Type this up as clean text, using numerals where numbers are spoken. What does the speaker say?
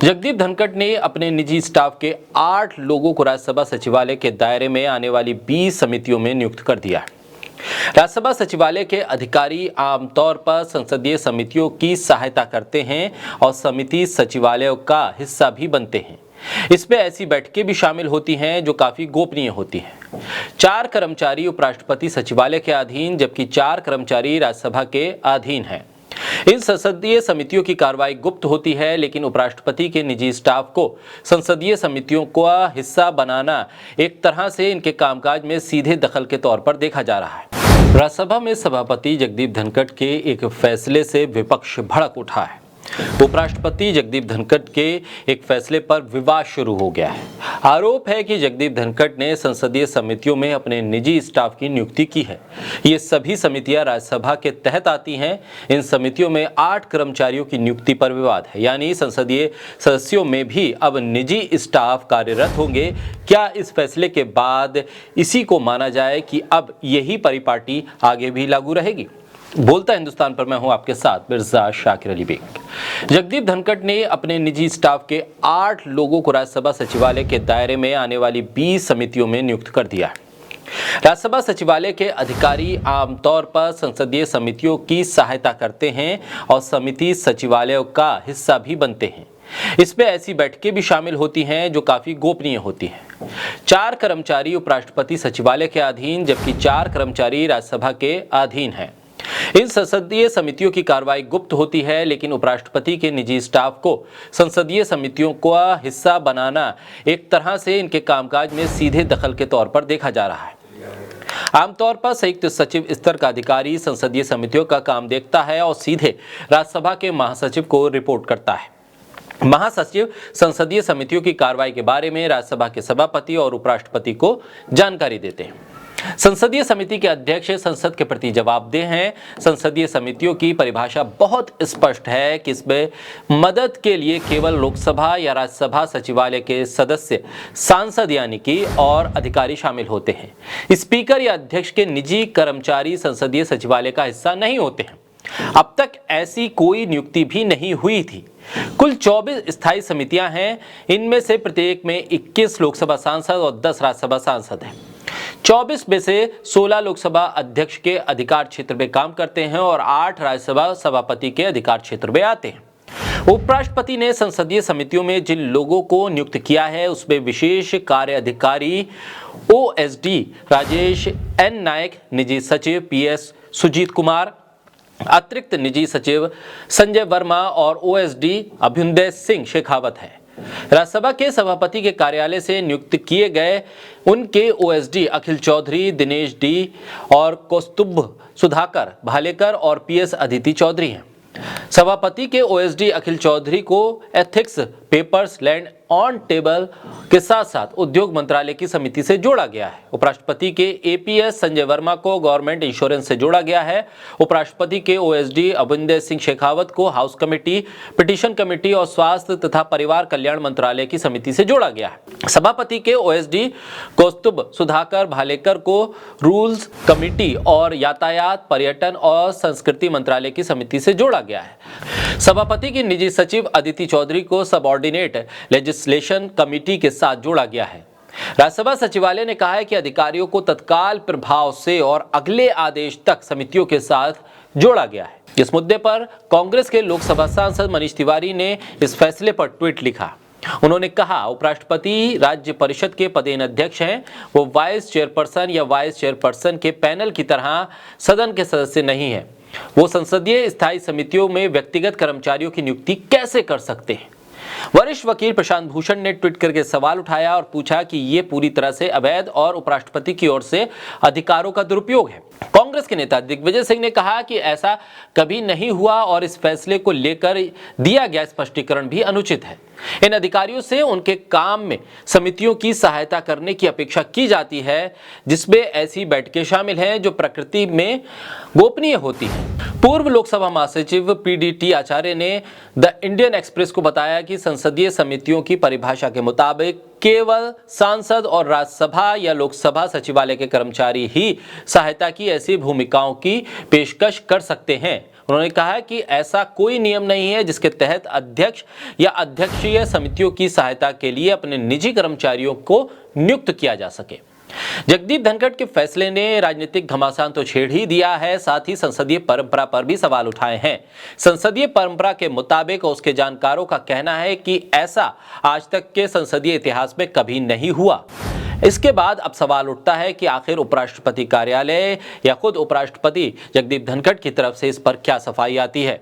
जगदीप धनखड़ ने अपने निजी स्टाफ के 8 लोगों को राज्यसभा सचिवालय के दायरे में आने वाली 20 समितियों में नियुक्त कर दिया है। राज्यसभा सचिवालय के अधिकारी आमतौर पर संसदीय समितियों की सहायता करते हैं और समिति सचिवालयों का हिस्सा भी बनते हैं। इसमें ऐसी बैठकें भी शामिल होती हैं जो काफी गोपनीय होती हैं। 4 कर्मचारी उपराष्ट्रपति सचिवालय के अधीन जबकि 4 कर्मचारी राज्यसभा के अधीन हैं। इन संसदीय समितियों की कार्रवाई गुप्त होती है, लेकिन उपराष्ट्रपति के निजी स्टाफ को संसदीय समितियों का हिस्सा बनाना एक तरह से इनके कामकाज में सीधे दखल के तौर पर देखा जा रहा है। राज्यसभा में सभापति जगदीप धनखड़ के एक फैसले से विपक्ष भड़क उठा है। उपराष्ट्रपति जगदीप धनखड़ के एक फैसले पर विवाद शुरू हो गया है। आरोप है कि जगदीप धनखड़ ने संसदीय समितियों में अपने निजी स्टाफ की नियुक्ति की है। ये सभी समितियां राज्यसभा के तहत आती हैं। इन समितियों में 8 कर्मचारियों की नियुक्ति पर विवाद है, यानी संसदीय सदस्यों में भी अब निजी स्टाफ कार्यरत होंगे। क्या इस फैसले के बाद इसी को माना जाए कि अब यही परिपाटी आगे भी लागू रहेगी? बोलता हिंदुस्तान पर मैं हूं आपके साथ मिर्जा शाकिर अली बेग। जगदीप धनखड़ ने अपने निजी स्टाफ के 8 लोगों को राज्यसभा सचिवालय के दायरे में आने वाली 20 समितियों में नियुक्त कर दिया है। राज्यसभा सचिवालय के अधिकारी आमतौर पर संसदीय समितियों की सहायता करते हैं और समिति सचिवालयों का हिस्सा भी बनते हैं। इसमें ऐसी बैठकें भी शामिल होती हैं जो काफी गोपनीय होती हैं। 4 कर्मचारी उपराष्ट्रपति सचिवालय के अधीन जबकि 4 कर्मचारी राज्यसभा के अधीन हैं। इन संसदीय समितियों की कार्रवाई गुप्त होती है, लेकिन उपराष्ट्रपति के निजी स्टाफ को संसदीय समितियों का हिस्सा बनाना एक तरह से इनके कामकाज में सीधे दखल के तौर पर देखा जा रहा है। आमतौर पर संयुक्त सचिव स्तर का अधिकारी संसदीय समितियों का काम देखता है और सीधे राज्यसभा के महासचिव को रिपोर्ट करता है। महासचिव संसदीय समितियों की कार्रवाई के बारे में राज्यसभा के सभापति और उपराष्ट्रपति को जानकारी देते हैं। संसदीय समिति के अध्यक्ष संसद के प्रति जवाबदेह हैं। संसदीय समितियों की परिभाषा बहुत स्पष्ट है कि इसमें मदद के लिए केवल लोकसभा या राज्यसभा सचिवालय के सदस्य, सांसद यानी कि और अधिकारी शामिल होते हैं। स्पीकर या अध्यक्ष के निजी कर्मचारी संसदीय सचिवालय का हिस्सा नहीं होते हैं। अब तक ऐसी कोई नियुक्ति भी नहीं हुई थी। कुल 24 स्थायी समितियां हैं। इनमें से प्रत्येक में 21 लोकसभा सांसद और 10 राज्यसभा सांसद हैं। 24 में से 16 लोकसभा अध्यक्ष के अधिकार क्षेत्र में काम करते हैं और 8 राज्यसभा सभापति के अधिकार क्षेत्र में आते हैं। उपराष्ट्रपति ने संसदीय समितियों में जिन लोगों को नियुक्त किया है उसमें विशेष कार्य अधिकारी ओएसडी राजेश एन नायक, निजी सचिव पीएस सुजीत कुमार, अतिरिक्त निजी सचिव संजय वर्मा और ओएसडी अभ्युदय सिंह शेखावत है। राज्यसभा के सभापति के कार्यालय से नियुक्त किए गए उनके ओएसडी अखिल चौधरी, दिनेश डी और कौस्तुभ सुधाकर भालेकर और पीएस अदिति चौधरी हैं। सभापति के ओएसडी अखिल चौधरी को ethics, papers, land on table के साथ साथ उद्योग मंत्रालय की समिति से जोड़ा गया है। उपराष्ट्रपति के एपीएस संजय वर्मा को गवर्नमेंट इंश्योरेंस से जोड़ा गया है। उपराष्ट्रपति के ओएसडी अभ्युदय सिंह शेखावत को हाउस कमेटी, पिटीशन कमेटी और स्वास्थ्य तथा परिवार कल्याण मंत्रालय की समिति से जोड़ा गया है। सभापति के ओएसडी कौस्तुभ सुधाकर भालेकर को रूल्स कमेटी और यातायात, पर्यटन और संस्कृति मंत्रालय की समिति से जोड़ा गया है। सभापति की निजी सचिव अदिति चौधरी को सबऑर्डिनेट लेजिस्लेशन कमेटी के साथ जोड़ा गया है। राज्यसभा सचिवालय ने कहा है कि अधिकारियों को तत्काल प्रभाव से और अगले आदेश तक समितियों के साथ जोड़ा गया है। इस मुद्दे पर कांग्रेस के लोकसभा सांसद मनीष तिवारी ने इस फैसले पर ट्वीट लिखा। उन्होंने कहा, उपराष्ट्रपति राज्य परिषद के पदेन अध्यक्ष हैं। वो वाइस चेयरपर्सन या वाइस चेयरपर्सन के पैनल की तरह सदन के सदस्य नहीं है। वो संसदीय स्थायी समितियों में व्यक्तिगत कर्मचारियों की नियुक्ति कैसे कर सकते हैं? वरिष्ठ वकील प्रशांत भूषण ने ट्वीट करके सवाल उठाया और पूछा कि ये पूरी तरह से अवैध और उपराष्ट्रपति की ओर से अधिकारों का दुरुपयोग है। कांग्रेस के नेता दिग्विजय सिंह ने कहा कि ऐसा कभी नहीं हुआ और इस फैसले को लेकर दिया गया स्पष्टीकरण भी अनुचित है। इन अधिकारियों से उनके काम में समितियों की सहायता करने की अपेक्षा की जाती है, जिसमें ऐसी बैठकें शामिल हैं जो प्रकृति में गोपनीय होती हैं। पूर्व लोकसभा महासचिव पीडीटी आचार्य ने द इंडियन एक्सप्रेस को बताया कि संसदीय समितियों की परिभाषा के मुताबिक केवल सांसद और राज्यसभा या लोकसभा सचिवालय के कर्मचारी ही सहायता की ऐसी भूमिकाओं की पेशकश कर सकते हैं। उन्होंने कहा कि ऐसा कोई नियम नहीं है जिसके तहत अध्यक्ष या अध्यक्षीय समितियों की सहायता के लिए अपने निजी कर्मचारियों को नियुक्त किया जा सके। जगदीप धनखड़ के फैसले ने राजनीतिक घमासान तो छेड़ ही दिया है, साथ ही संसदीय परंपरा पर भी सवाल उठाए हैं। संसदीय परंपरा के मुताबिक उसके जानकारों का कहना है कि ऐसा आज तक के संसदीय इतिहास में कभी नहीं हुआ। इसके बाद अब सवाल उठता है कि आखिर उपराष्ट्रपति कार्यालय या खुद उपराष्ट्रपति जगदीप धनखड़ की तरफ से इस पर क्या सफाई आती है।